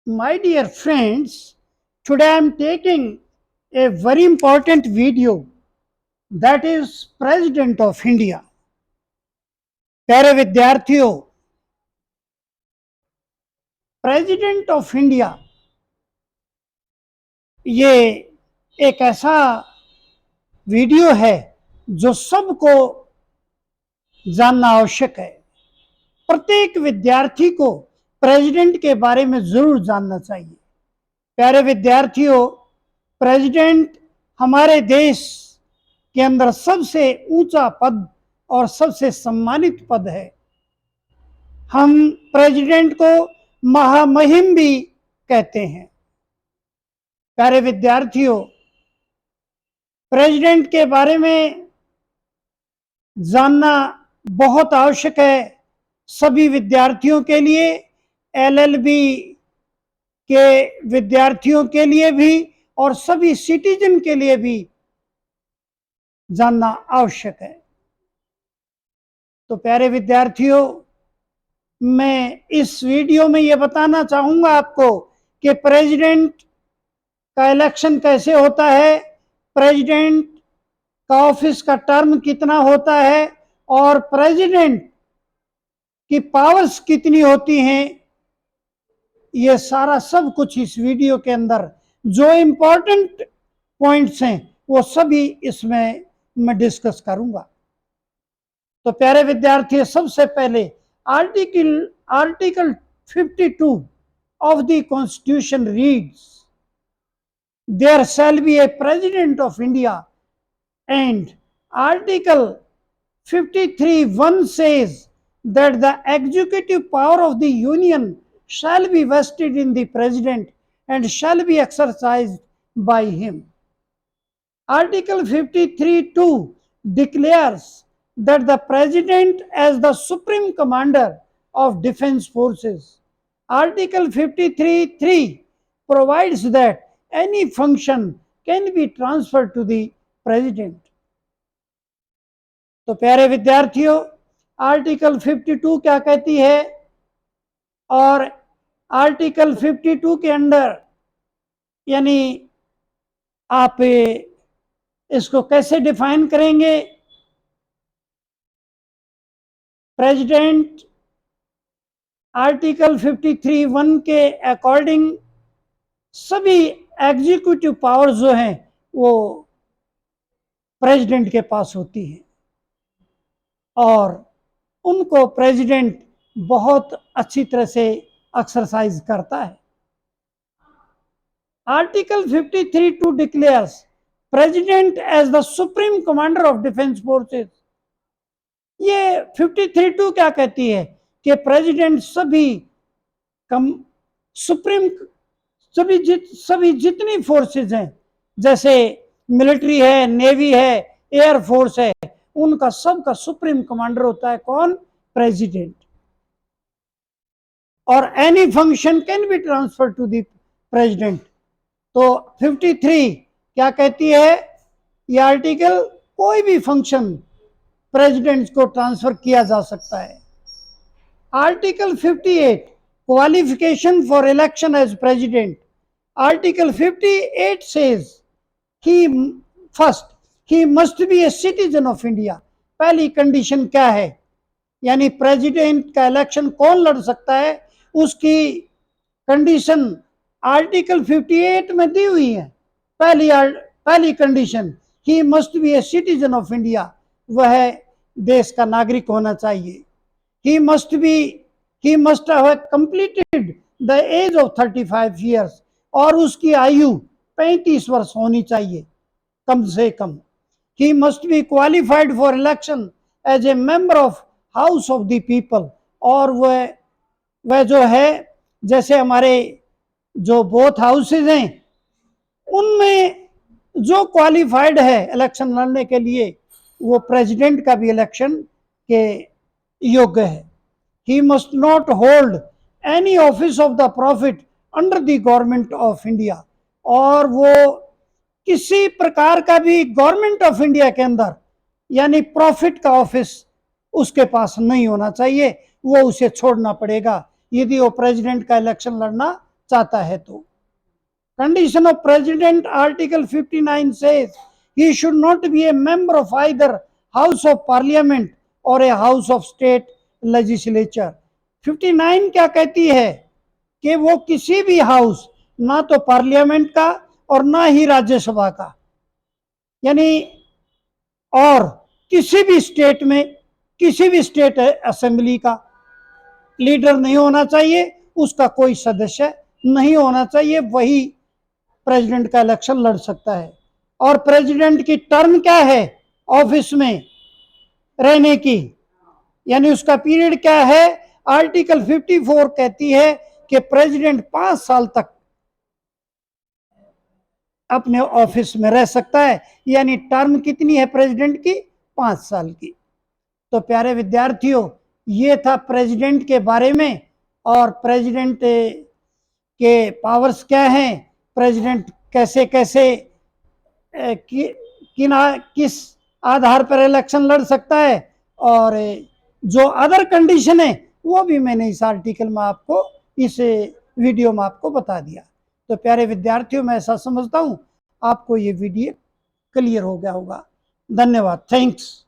My dear friends, today I am taking a very important video, that is President of India. प्यारे विद्यार्थियों, president of India ये एक ऐसा video है जो सबको जानना आवश्यक है। प्रत्येक विद्यार्थी को प्रेसिडेंट के बारे में जरूर जानना चाहिए। प्यारे विद्यार्थियों, प्रेसिडेंट हमारे देश के अंदर सबसे ऊंचा पद और सबसे सम्मानित पद है। हम प्रेसिडेंट को महामहिम भी कहते हैं। प्यारे विद्यार्थियों, प्रेसिडेंट के बारे में जानना बहुत आवश्यक है सभी विद्यार्थियों के लिए, एलएलबी के विद्यार्थियों के लिए भी और सभी सिटीजन के लिए भी जानना आवश्यक है। तो प्यारे विद्यार्थियों, मैं इस वीडियो में ये बताना चाहूंगा आपको कि प्रेसिडेंट का इलेक्शन कैसे होता है, प्रेसिडेंट का ऑफिस का टर्म कितना होता है और प्रेसिडेंट की पावर्स कितनी होती हैं। ये सारा सब कुछ इस वीडियो के अंदर जो इम्पोर्टेंट पॉइंट्स हैं वो सभी इसमें मैं डिस्कस करूंगा। तो प्यारे विद्यार्थी, सबसे पहले article 52 of the Constitution reads, there shall be a President of India, and Article 53(1) says that the executive power of the Union shall be vested in the President and shall be exercised by him. Article 53(2) declares that the President as the Supreme Commander of Defense Forces. Article 53(3) provides that any function can be transferred to the President. तो प्यारे विद्यार्थियों, article 52 क्या कहती है और article 52 के अंदर यानी आप इसको कैसे डिफाइन करेंगे। प्रेसिडेंट आर्टिकल 53(1) के अकॉर्डिंग सभी एग्जीक्यूटिव पावर जो हैं वो प्रेसिडेंट के पास होती है और उनको प्रेसिडेंट बहुत अच्छी तरह से एक्सरसाइज करता है। Article 53(2) declares president as the supreme commander of defence forces. ये 53(2) क्या कहती है कि प्रेसिडेंट सभी जितनी फोर्सेस हैं, जैसे मिलिट्री है, नेवी है, एयर फोर्स है, उनका सबका सुप्रीम कमांडर होता है कौन? प्रेसिडेंट। और any function can be transfer to the president. तो 53 क्या कहती है? ये आर्टिकल कोई भी फंक्शन प्रेसिडेंट को ट्रांसफर किया जा सकता है। Article 58 qualification for election as president. Article 58 says he must be a citizen of India. पहली कंडीशन क्या है, यानी प्रेसिडेंट का इलेक्शन कौन लड़ सकता है, उसकी कंडीशन आर्टिकल 58 में दी हुई है। पहली condition, he must be a citizen of India, वह देश का नागरिक होना चाहिए। He must have completed the age of 35 years, और उसकी आयु 35 वर्ष होनी चाहिए कम से कम। He must be qualified for election as a member of house of the people, और वह जो है, जैसे हमारे जो बोथ हाउसेज हैं उनमें जो क्वालिफाइड है इलेक्शन लड़ने के लिए, वो प्रेसिडेंट का भी इलेक्शन के योग्य है। He must not hold any office of the profit under the government of India, और वो किसी प्रकार का भी गवर्नमेंट ऑफ इंडिया के अंदर यानी प्रॉफिट का ऑफिस उसके पास नहीं होना चाहिए, वो उसे छोड़ना पड़ेगा यदि वो प्रेसिडेंट का इलेक्शन लड़ना चाहता है तो। Condition of President, Article 59 says he should not be a member of either House of Parliament or a House of State Legislature. 59 क्या कहती है कि वो किसी भी हाउस, ना तो पार्लियामेंट का और ना ही राज्यसभा का, यानी और किसी भी स्टेट में किसी भी स्टेट असेंबली का लीडर नहीं होना चाहिए, उसका कोई सदस्य नहीं होना चाहिए, वही प्रेसिडेंट का इलेक्शन लड़ सकता है। और प्रेसिडेंट की टर्म क्या है ऑफिस में रहने की, यानी उसका पीरियड क्या है। आर्टिकल 54 कहती है कि प्रेसिडेंट 5 साल तक अपने ऑफिस में रह सकता है, यानी टर्म कितनी है प्रेसिडेंट की, 5 साल की। तो प्यारे विद्यार्थियों, ये था प्रेसिडेंट के बारे में, और प्रेसिडेंट के पावर्स क्या हैं, प्रेसिडेंट कैसे कैसे किस आधार पर इलेक्शन लड़ सकता है, और जो अदर कंडीशन है वो भी मैंने इस आर्टिकल में आपको, इस वीडियो में आपको बता दिया। तो प्यारे विद्यार्थियों, मैं ऐसा समझता हूं आपको ये वीडियो क्लियर हो गया होगा। धन्यवाद, थैंक्स।